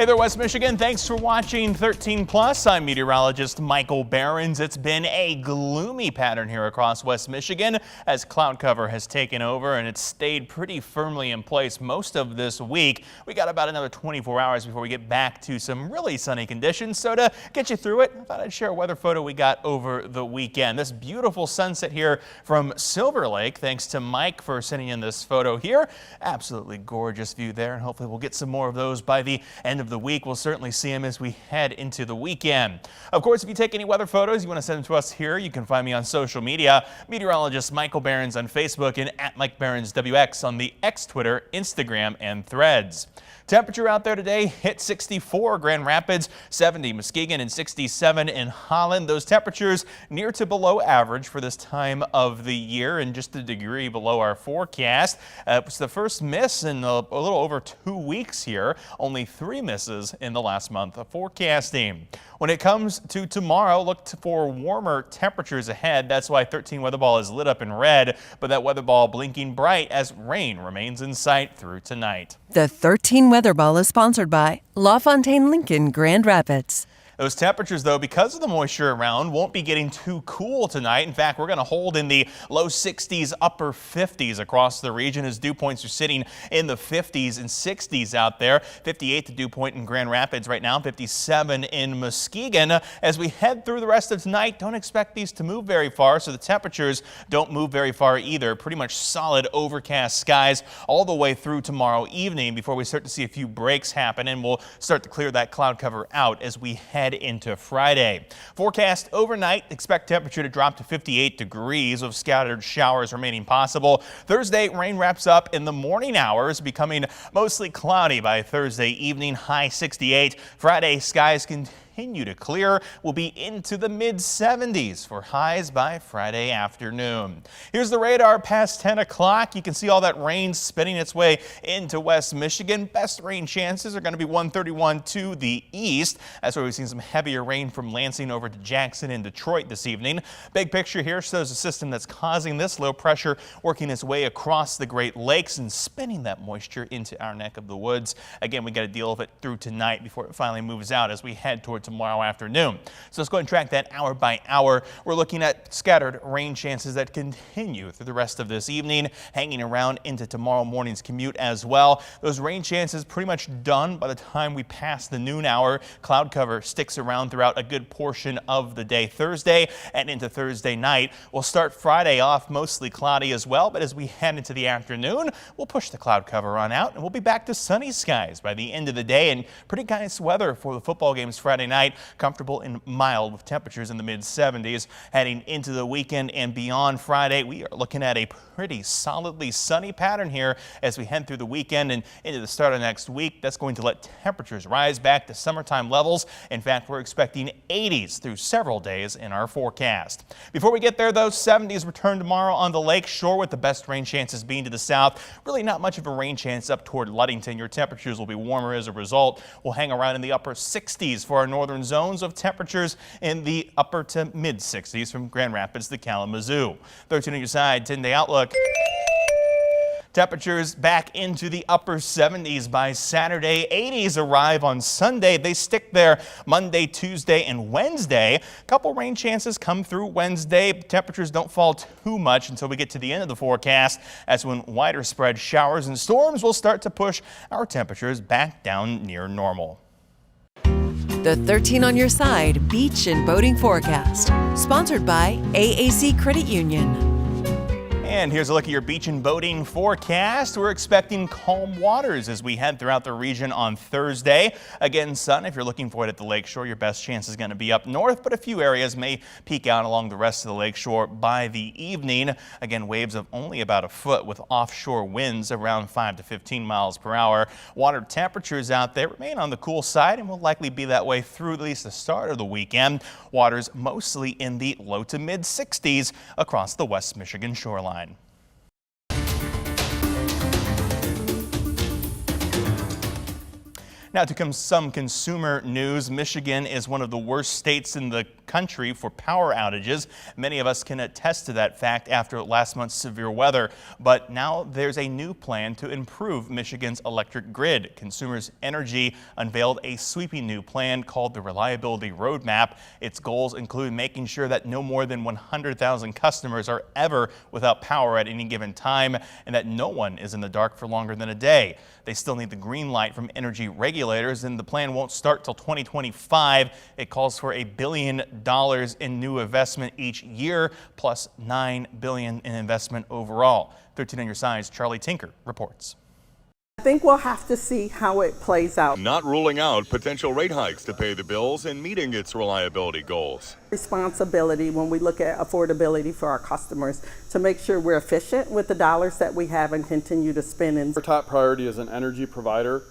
Hey there, West Michigan. Thanks for watching 13 Plus. I'm meteorologist Michael Behrens. It's been a gloomy pattern here across West Michigan as cloud cover has taken over, and it's stayed pretty firmly in place most of this week. We got about another 24 hours before we get back to some really sunny conditions. So to get you through it, I thought I'd share a weather photo we got over the weekend. This beautiful sunset here from Silver Lake. Thanks to Mike for sending in this photo here. Absolutely gorgeous view there, and hopefully we'll get some more of those by the end of the week. We'll certainly see them as we head into the weekend. Of course, if you take any weather photos, you want to send them to us here, you can find me on social media. Meteorologist Michael Behrens on Facebook and at Mike Behrens WX on the X, Twitter, Instagram, and Threads. Temperature out there today hit 64 Grand Rapids, 70 Muskegon, and 67 in Holland. Those temperatures near to below average for this time of the year and just a degree below our forecast. It's the first miss in a little over 2 weeks here. Only 3 misses in the last month of forecasting. When it comes to tomorrow, look for warmer temperatures ahead. That's why 13 weather ball is lit up in red, but that weather ball blinking bright as rain remains in sight through tonight. The 13 weather ball is sponsored by LaFontaine Lincoln Grand Rapids. Those temperatures, though, because of the moisture around, won't be getting too cool tonight. In fact, we're going to hold in the low 60s, upper 50s across the region as dew points are sitting in the 50s and 60s out there. 58 the dew point in Grand Rapids right now, 57 in Muskegon. As we head through the rest of tonight, don't expect these to move very far, so the temperatures don't move very far either. Pretty much solid overcast skies all the way through tomorrow evening before we start to see a few breaks happen, and we'll start to clear that cloud cover out as we head into Friday. Forecast overnight, expect temperature to drop to 58 degrees with scattered showers remaining possible. Thursday, rain wraps up in the morning hours, becoming mostly cloudy by Thursday evening, high 68. Friday, skies continue to clear. We'll be into the mid-70s for highs by Friday afternoon. Here's the radar past 10 o'clock. You can see all that rain spinning its way into West Michigan. Best rain chances are going to be 131 to the east. That's where we've seen some heavier rain from Lansing over to Jackson and Detroit this evening. Big picture here shows a system that's causing this low pressure working its way across the Great Lakes and spinning that moisture into our neck of the woods. Again, we got to deal with it through tonight before it finally moves out as we head toward tomorrow afternoon. So let's go ahead and track that hour by hour. We're looking at scattered rain chances that continue through the rest of this evening, hanging around into tomorrow morning's commute as well. Those rain chances pretty much done by the time we pass the noon hour. Cloud cover sticks around throughout a good portion of the day Thursday and into Thursday night. We'll start Friday off mostly cloudy as well, but as we head into the afternoon, we'll push the cloud cover on out and we'll be back to sunny skies by the end of the day and pretty nice weather for the football games Friday night. Comfortable and mild with temperatures in the mid-70s. Heading into the weekend and beyond Friday, we are looking at a pretty solidly sunny pattern here as we head through the weekend and into the start of next week. That's going to let temperatures rise back to summertime levels. In fact, we're expecting 80s through several days in our forecast. Before we get there, though, 70s return tomorrow on the lake shore with the best rain chances being to the south. Really not much of a rain chance up toward Ludington. Your temperatures will be warmer as a result. We'll hang around in the upper 60s for our northern zones of temperatures in the upper to mid 60s from Grand Rapids to Kalamazoo. 13 on your side, 10-day outlook. Temperatures back into the upper 70s by Saturday. 80s arrive on Sunday. They stick there Monday, Tuesday, and Wednesday. A couple rain chances come through Wednesday. Temperatures don't fall too much until we get to the end of the forecast. That's when wider spread showers and storms will start to push our temperatures back down near normal. The 13 on your side beach and boating forecast, sponsored by AAC Credit Union. And here's a look at your beach and boating forecast. We're expecting calm waters as we head throughout the region on Thursday. Again, sun, if you're looking for it at the lakeshore, your best chance is going to be up north, but a few areas may peak out along the rest of the lakeshore by the evening. Again, waves of only about a foot with offshore winds around 5 to 15 miles per hour. Water temperatures out there remain on the cool side and will likely be that way through at least the start of the weekend. Waters mostly in the low to mid 60s across the West Michigan shoreline. Now to some consumer news. Michigan is one of the worst states in the country for power outages. Many of us can attest to that fact after last month's severe weather. But now there's a new plan to improve Michigan's electric grid. Consumers Energy unveiled a sweeping new plan called the Reliability Roadmap. Its goals include making sure that no more than 100,000 customers are ever without power at any given time, and that no one is in the dark for longer than a day. They still need the green light from energy regulators, and the plan won't start till 2025. It calls for $1 billion in new investment each year, plus $9 billion in investment overall. 13 on your side's Charlie Tinker reports. I think we'll have to see how it plays out. Not ruling out potential rate hikes to pay the bills and meeting its reliability goals. Responsibility when we look at affordability for our customers to make sure we're efficient with the dollars that we have and continue to spend. Our top priority as an energy provider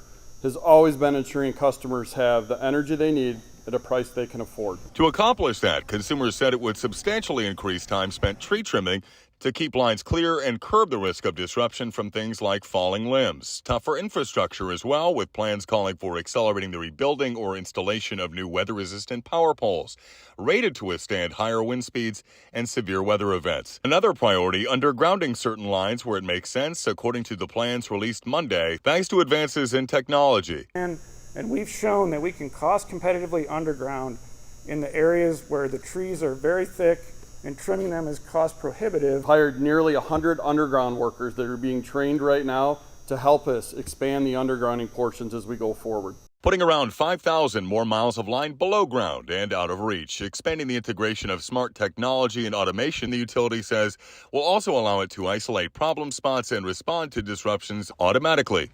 has always been ensuring customers have the energy they need at a price they can afford. To accomplish that, consumers said it would substantially increase time spent tree trimming to keep lines clear and curb the risk of disruption from things like falling limbs. Tougher infrastructure as well, with plans calling for accelerating the rebuilding or installation of new weather-resistant power poles, rated to withstand higher wind speeds and severe weather events. Another priority, undergrounding certain lines where it makes sense, according to the plans released Monday, thanks to advances in technology. And we've shown that we can cost competitively underground in the areas where the trees are very thick and trimming them is cost prohibitive. Hired nearly 100 underground workers that are being trained right now to help us expand the undergrounding portions as we go forward. Putting around 5,000 more miles of line below ground and out of reach, expanding the integration of smart technology and automation, the utility says, will also allow it to isolate problem spots and respond to disruptions automatically.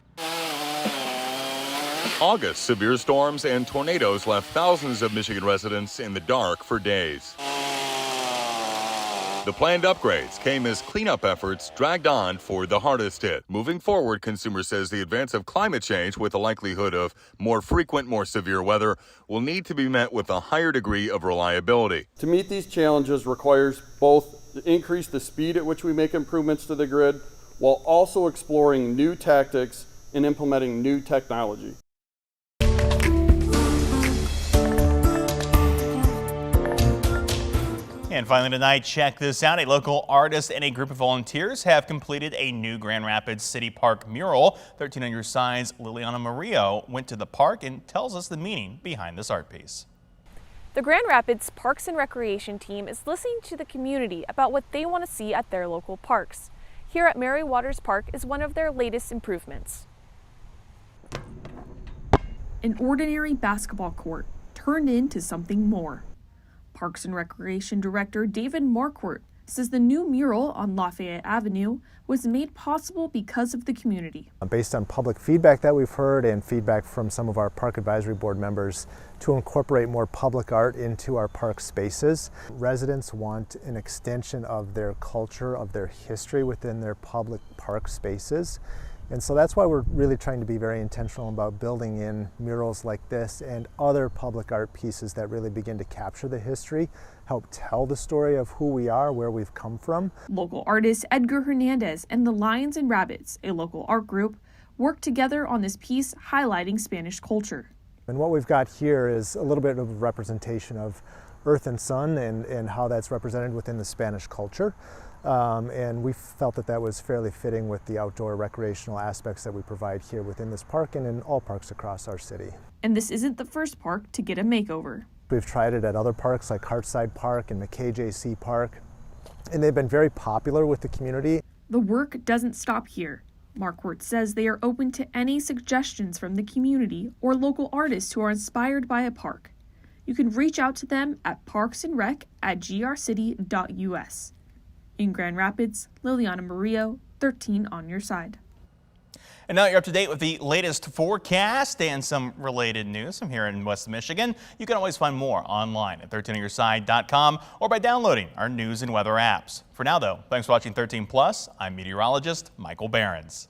August, severe storms and tornadoes left thousands of Michigan residents in the dark for days. The planned upgrades came as cleanup efforts dragged on for the hardest hit. Moving forward, Consumer says the advance of climate change with the likelihood of more frequent, more severe weather will need to be met with a higher degree of reliability. To meet these challenges requires both to increase the speed at which we make improvements to the grid while also exploring new tactics and implementing new technology. And finally tonight, check this out. A local artist and a group of volunteers have completed a new Grand Rapids City Park mural. 13 on your side's Liliana Murillo went to the park and tells us the meaning behind this art piece. The Grand Rapids Parks and Recreation team is listening to the community about what they want to see at their local parks. Here at Mary Waters Park is one of their latest improvements. An ordinary basketball court turned into something more. Parks and Recreation Director David Marquardt says the new mural on Lafayette Avenue was made possible because of the community. Based on public feedback that we've heard and feedback from some of our Park Advisory Board members to incorporate more public art into our park spaces. Residents want an extension of their culture, of their history within their public park spaces. And so that's why we're really trying to be very intentional about building in murals like this and other public art pieces that really begin to capture the history, help tell the story of who we are, where we've come from. Local artist Edgar Hernandez and the Lions and Rabbits, a local art group, worked together on this piece highlighting Spanish culture. And what we've got here is a little bit of a representation of earth and sun and how that's represented within the Spanish culture. And we felt that that was fairly fitting with the outdoor recreational aspects that we provide here within this park and in all parks across our city. And this isn't the first park to get a makeover. We've tried it at other parks like Hartside Park and McKay JC Park, and they've been very popular with the community. The work doesn't stop here. Marquardt says they are open to any suggestions from the community or local artists who are inspired by a park. You can reach out to them at parksandrec@grcity.us. In Grand Rapids, Liliana Murillo, 13 on your side. And now you're up to date with the latest forecast and some related news from here in West Michigan. You can always find more online at 13onyourside.com or by downloading our news and weather apps. For now, though, thanks for watching 13 Plus. I'm meteorologist Michael Behrens.